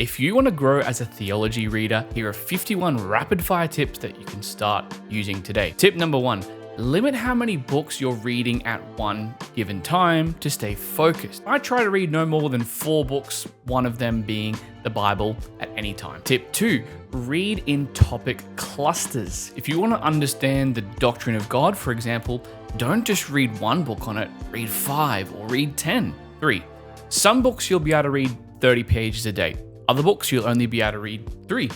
If you want to grow as a theology reader, here are 51 rapid fire tips that you can start using today. Tip number 1. Limit how many books you're reading at one given time to stay focused. I try to read no more than 4 books, one of them being the Bible, at any time. Tip 2, read in topic clusters. If you want to understand the doctrine of God, for example, don't just read one book on it, read 5 or read 10. 3, some books you'll be able to read 30 pages a day. Other books you'll only be able to read 3.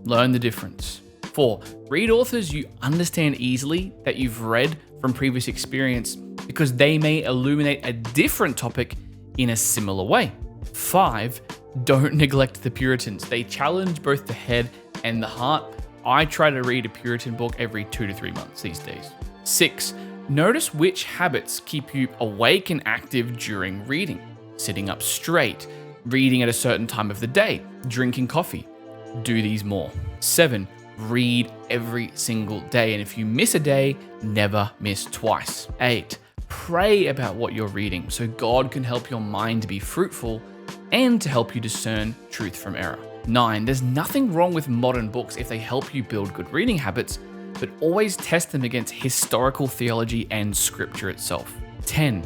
Learn the difference. 4, read authors you understand easily that you've read from previous experience because they may illuminate a different topic in a similar way. 5, don't neglect the Puritans. They challenge both the head and the heart. I try to read a Puritan book every 2 to 3 months these days. 6, notice which habits keep you awake and active during reading. Sitting up straight, reading at a certain time of the day, drinking coffee. Do these more. 7, read every single day, and if you miss a day, never miss twice. 8, pray about what you're reading so God can help your mind to be fruitful and to help you discern truth from error. 9, there's nothing wrong with modern books if they help you build good reading habits, but always test them against historical theology and scripture itself. 10,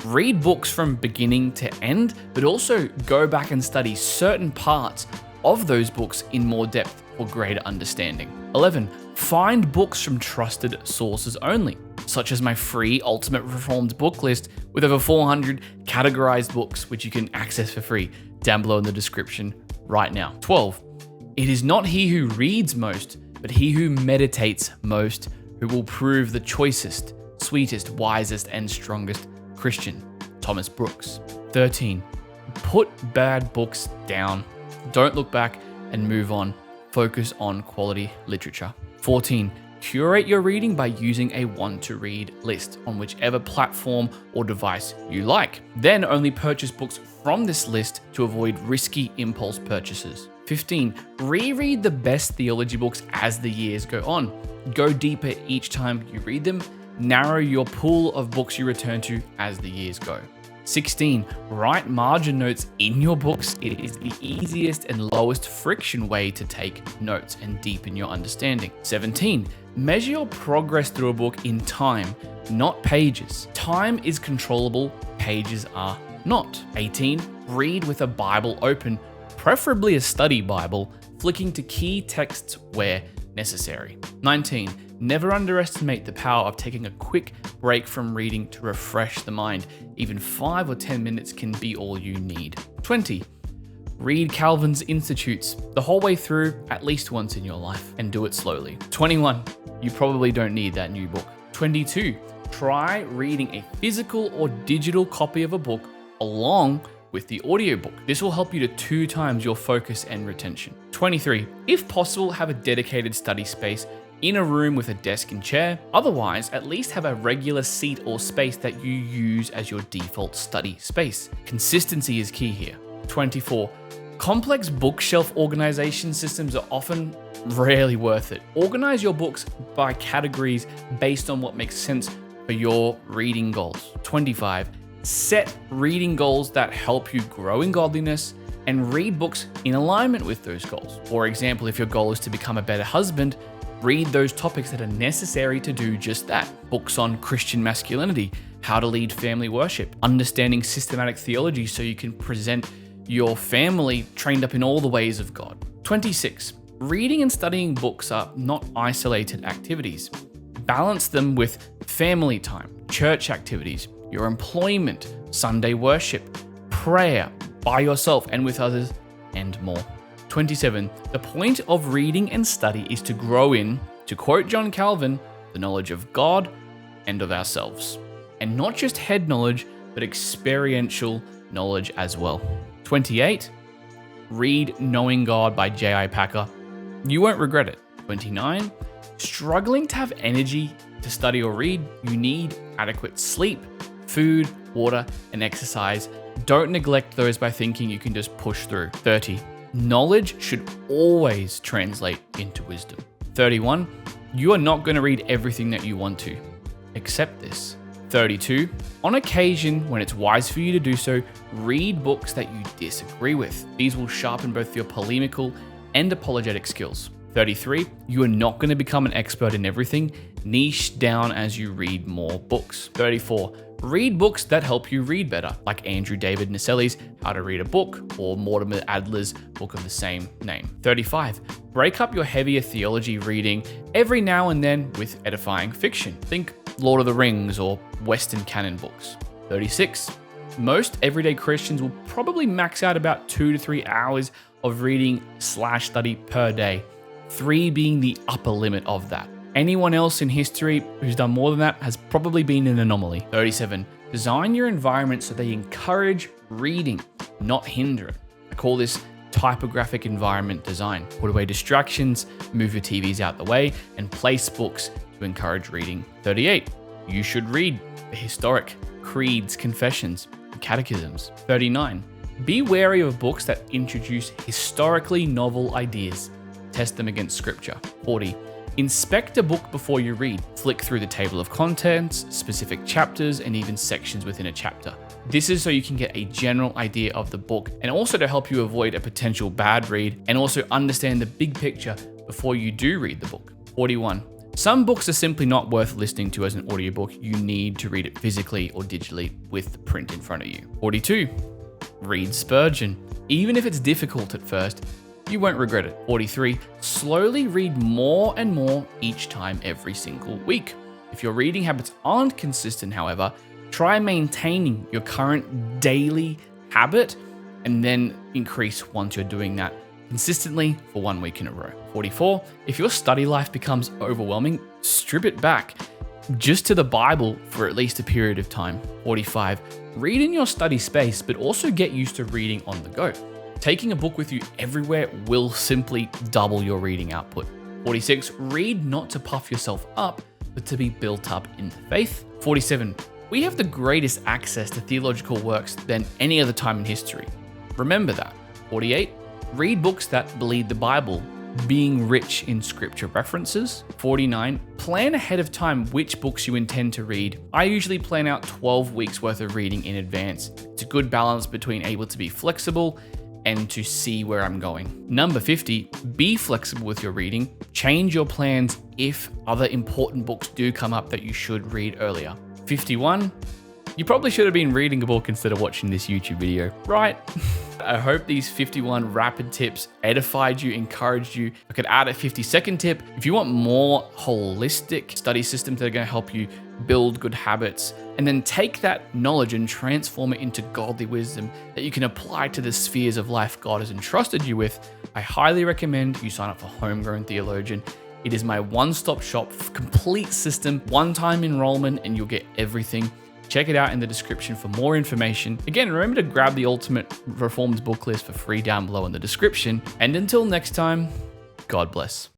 read books from beginning to end, but also go back and study certain parts of those books in more depth for greater understanding. 11, find books from trusted sources only, such as my free Ultimate Reformed book list with over 400 categorized books, which you can access for free down below in the description right now. 12, it is not he who reads most, but he who meditates most who will prove the choicest, sweetest, wisest, and strongest Christian. Thomas Brooks. 13, put bad books down. Don't look back and move on. Focus on quality literature. 14, curate your reading by using a want-to-read list on whichever platform or device you like. Then only purchase books from this list to avoid risky impulse purchases. 15, reread the best theology books as the years go on. Go deeper each time you read them. Narrow your pool of books you return to as the years go. 16, write margin notes in your books. It is the easiest and lowest friction way to take notes and deepen your understanding. 17, measure your progress through a book in time, not pages. Time is controllable, pages are not. 18, read with a Bible open, preferably a study Bible, flicking to key texts where necessary. 19, never underestimate the power of taking a quick break from reading to refresh the mind. Even 5 or 10 minutes can be all you need. 20, read Calvin's Institutes the whole way through at least once in your life and do it slowly. 21, you probably don't need that new book. 22, try reading a physical or digital copy of a book along with the audiobook. This will help you to 2 times your focus and retention. 23, if possible, have a dedicated study space in a room with a desk and chair. Otherwise, at least have a regular seat or space that you use as your default study space. Consistency is key here. 24, complex bookshelf organization systems are often rarely worth it. Organize your books by categories based on what makes sense for your reading goals. 25, set reading goals that help you grow in godliness and read books in alignment with those goals. For example, if your goal is to become a better husband, read those topics that are necessary to do just that. Books on Christian masculinity, how to lead family worship, understanding systematic theology so you can present your family trained up in all the ways of God. 26, reading and studying books are not isolated activities. Balance them with family time, church activities, your employment, Sunday worship, prayer, by yourself and with others, and more. 27, the point of reading and study is to grow in, to quote John Calvin, the knowledge of God and of ourselves. And not just head knowledge, but experiential knowledge as well. 28, read Knowing God by J.I. Packer. You won't regret it. 29, struggling to have energy to study or read, you need adequate sleep, food, water, and exercise. Don't neglect those by thinking you can just push through. 30, knowledge should always translate into wisdom. 31, you are not going to read everything that you want to. Accept this. 32, on occasion, when it's wise for you to do so, read books that you disagree with. These will sharpen both your polemical and apologetic skills. 33, you are not going to become an expert in everything. Niche down as you read more books. 34, read books that help you read better, like Andrew David Naselli's How to Read a Book or Mortimer Adler's book of the same name. 35, break up your heavier theology reading every now and then with edifying fiction. Think Lord of the Rings or Western canon books. 36, most everyday Christians will probably max out about 2 to 3 hours of reading/study per day, 3 being the upper limit of that. Anyone else in history who's done more than that has probably been an anomaly. 37, design your environment so they encourage reading, not hinder it. I call this typographic environment design. Put away distractions, move your TVs out the way, and place books to encourage reading. 38, you should read the historic, creeds, confessions, and catechisms. 39, be wary of books that introduce historically novel ideas. Test them against scripture. 40, inspect a book before you read. Flick through the table of contents, specific chapters, and even sections within a chapter. This is so you can get a general idea of the book and also to help you avoid a potential bad read and also understand the big picture before you do read the book. 41, some books are simply not worth listening to as an audiobook. You need to read it physically or digitally with the print in front of you. 42, read Spurgeon. Even if it's difficult at first, you won't regret it. 43, slowly read more and more each time every single week. If your reading habits aren't consistent, however, try maintaining your current daily habit and then increase once you're doing that consistently for 1 week in a row. 44, if your study life becomes overwhelming, strip it back just to the Bible for at least a period of time. 45, read in your study space, but also get used to reading on the go. Taking a book with you everywhere will simply double your reading output. 46, read not to puff yourself up, but to be built up in the faith. 47, we have the greatest access to theological works than any other time in history. Remember that. 48, read books that bleed the Bible, being rich in scripture references. 49, plan ahead of time which books you intend to read. I usually plan out 12 weeks worth of reading in advance. It's a good balance between able to be flexible and to see where I'm going. Number 50, be flexible with your reading. Change your plans if other important books do come up that you should read earlier. 51, you probably should have been reading a book instead of watching this YouTube video, right? I hope these 51 rapid tips edified you, encouraged you. I could add a 50-second tip. If you want more holistic study systems that are gonna help you build good habits, and then take that knowledge and transform it into godly wisdom that you can apply to the spheres of life God has entrusted you with, I highly recommend you sign up for Homegrown Theologian. It is my one-stop shop, complete system, one-time enrollment, and you'll get everything. Check it out in the description for more information. Again, remember to grab the Ultimate Reformed book list for free down below in the description. And until next time, God bless.